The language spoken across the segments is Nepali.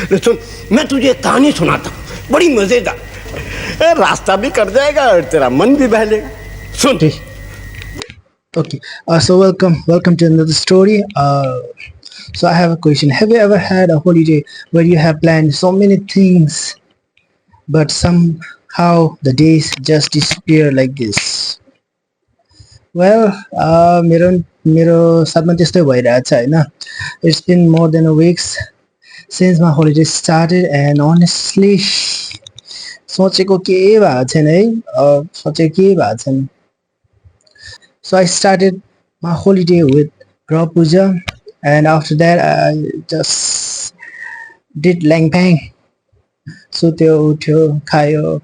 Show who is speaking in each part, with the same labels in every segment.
Speaker 1: सुन, मैं तुझे एक कहानी सुनाता हूँ, बड़ी मजेदार। रास्ता भी कट जाएगा और तेरा मन भी बहलेगा। सुन।
Speaker 2: Okay, so welcome to another story. So I have a question. Have you ever had a holiday where you have planned so many things, but somehow the days just disappear like this? Well, मेरो साथमा त्यस्तै भइरहेछ हैन. It's been more than a week since my holiday started, and honestly, सोचेको केही भएको छैन है. सोचेको केही भएको छैन. So I started my holiday with Grah Puja, and after that I just did Langpang. सुत्यो उठ्यो खायो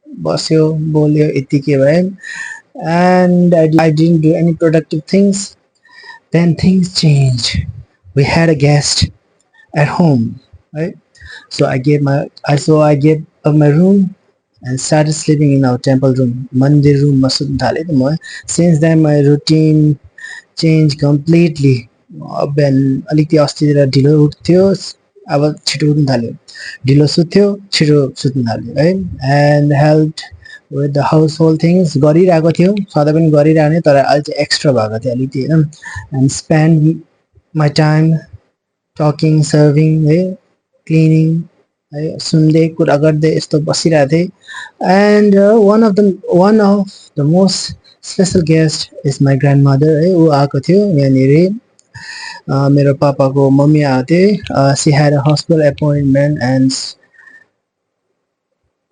Speaker 2: बस्यो बोल्यो यतिकै भयो. And I didn't do any productive things. Then things changed. We had a guest at home, right? So I gave up my room and started sleeping in our temple room, mandir room ma sutn thale ta ma. Since then my routine changed completely. बिहान अलिकति अस्तितिर ढिलो उठ्थ्यो, अब छिटो उठ्न थाल्यो, ढिलो सुत्थ्यो, छिटो सुत्न थाल्यो है. And help with the house hold things गरिरहेको थियो, सधैँ पनि गरिरहने, तर अहिले चाहिँ एक्स्ट्रा भएको थियो अलिकति होइन. And spend my time talking serving है, क्लिनिङ है, सुन्दै कुरा गर्दै यस्तो बसिरहेको थिएँ. And one of the most special guest is my grand mother है. ऊ आएको थियो यहाँनिर, मेरो पापाको मम्मी आएको थिए. C had a hospital appointment and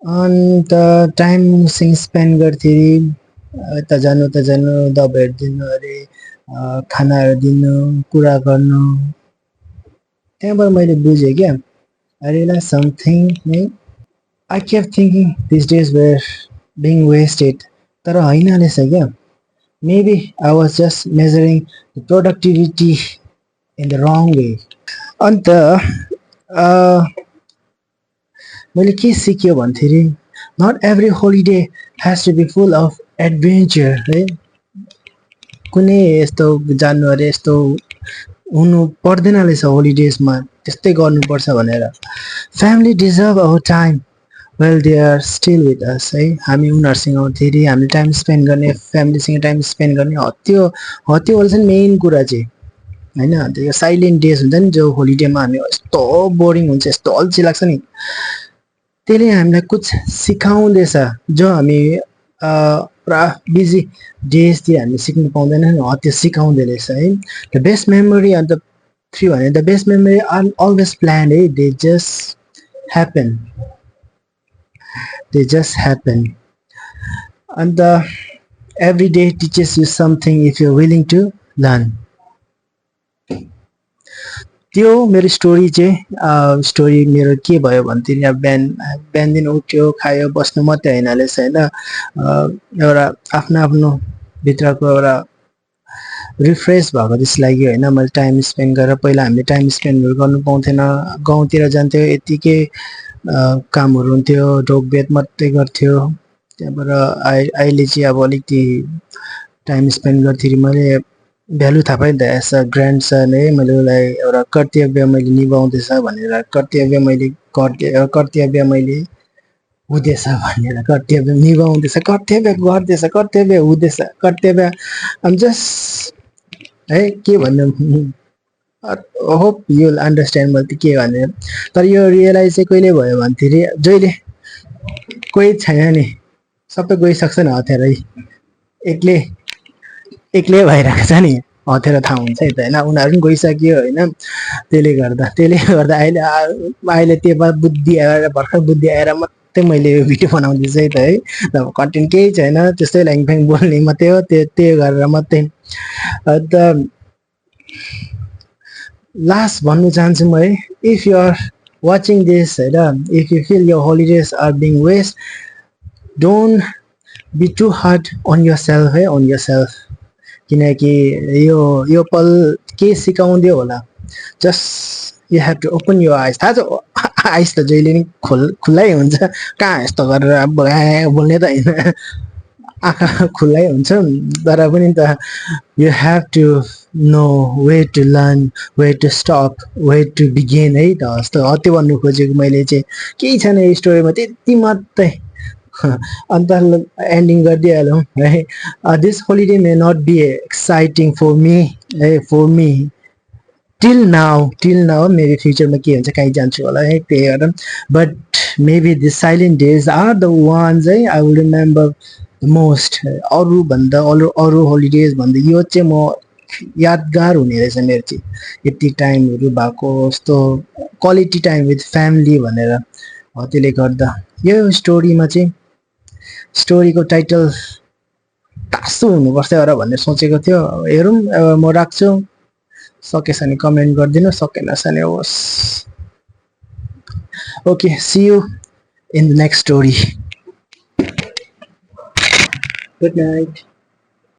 Speaker 2: अन्त टाइमसँग स्पेन्ड गर्थेँ. यता जानु दबाईहरू दिनु अरे, खानाहरू दिनु, कुरा गर्नु. त्यहाँबाट मैले बुझेँ क्या, I realized something. I kept thinking these days were being wasted. तर होइन रहेछ क्या. Maybe I was just measuring the productivity in the wrong way. अन्त मैले के सिक्यो भन्दाखेरि, not every holiday has to be full of adventure है. कुनै यस्तो जानु अरे यस्तो हुनु पर्दैन रहेछ होलिडेजमा, त्यस्तै गर्नुपर्छ भनेर. Family deserve our time well they are still with us है. हामी उनीहरूसँग फेरि हामीले टाइम स्पेन्ड गर्ने, फ्यामिलीसँग टाइम स्पेन्ड गर्ने, हत्यो चाहिँ मेन कुरा चाहिँ होइन. त्यो साइलेन्ट डेज हुन्छ नि जो होलिडेमा हामी यस्तो बोरिङ हुन्छ, यस्तो अल्छी लाग्छ नि, त्यसले हामीलाई कुछ सिकाउँदैछ जो हामी पुरा बिजी डेजतिर हामीले सिक्नु पाउँदैन नि, त्यो सिकाउँदै रहेछ है. The best memory and three भने the best memory are always plan है. They just happen and every day teaches you something if you willing to learn. त्यो मेरो स्टोरी चाहिँ स्टोरी मेरो के भयो भन्दाखेरि, अब बिहानदेखि उठ्यो खायो बस्नु मात्रै होइन रहेछ होइन. एउटा आफ्नो भित्रको एउटा रिफ्रेस भएको जस्तो लाग्यो होइन. मैले टाइम स्पेन्ड गरेर, पहिला हामीले टाइम स्पेन्डहरू गर्नु पाउँथेन, गाउँतिर जान्थ्यो यत्तिकै कामहरू हुन्थ्यो, ढोकबेत मात्रै गर्थ्यो. त्यहाँबाट अहिले चाहिँ अब अलिकति टाइम स्पेन्ड गर्दाखेरि मैले भ्यालु थाहा पाएँ नि त. एज अ ग्रान्ड सन है, मैले उसलाई एउटा कर्तव्य मैले निभाउँदैछ भनेर, कर्तव्य मैले हुँदैछ भनेर, कर्तव्य निभाउँदैछ, कर्तव्य गर्दैछ, कर्तव्य हुँदैछ, कर्तव्य आम जस्ट है के भन्नु. होप यु विल अन्डरस्ट्यान्ड मैले के भनेर. तर यो रियलाइज चाहिँ कहिले भयो भन्दाखेरि, जहिले कोही छैन नि, सबै गइसक्छ नि हतेरै, एक्लै भइरहेको छ नि, हतेर थाहा हुन्छ है त होइन. उनीहरू पनि गइसक्यो होइन. त्यसले गर्दा अहिले त्यो बुद्धि आएर भर्खर बुद्धि आएर मात्रै मैले यो भिडियो बनाउँदैछु है त है. अब कन्टेन्ट केही छैन, त्यस्तै ल्याङफ्याङ बोल्ने मात्रै हो, त्यो गरेर मात्रै. अन्त लास्ट भन्नु चाहन्छु म है, if you are watching this होइन, if you feel your holidays are being waste, don't be too hard on yourself है, अन यर सेल्फ. किनकि यो पल के सिकाउँदियो होला. Just you have to open your eyes. थाहा छ आइज त जहिले नि खुल्लै हुन्छ, कहाँ यस्तो गरेर बोल्ने त होइन. आँखा खुल्लै हुन्छ तर पनि त you have to know way to learn way to stop way to begin है त जस्तो हो त्यो भन्नु खोजेको मैले चाहिँ केही छैन यो स्टोरीमा त्यति मात्रै अन्त एन्डिङ गरिदिइहालौँ है this holiday may not be exciting for me है for me till now maybe फ्युचरमा के हुन्छ कहीँ जान्छु होला है त्यही भएर but maybe the silent days are the ones है I will remember the most अरूभन्दा अरू होलिडेज भन्दा यो चाहिँ म यादगार हुने रहेछ मेरो चाहिँ यति टाइमहरू भएको यस्तो क्वालिटी टाइम विथ फ्यामिली भनेर हो त्यसले गर्दा यो स्टोरीमा चाहिँ स्टोरीको टाइटल टाँसो हुनुपर्छ र भनेर सोचेको थियो हेरौँ अब म राख्छु सकेछ भने कमेन्ट गरिदिनु सकेनछ भने होस् okay see you in the next story good night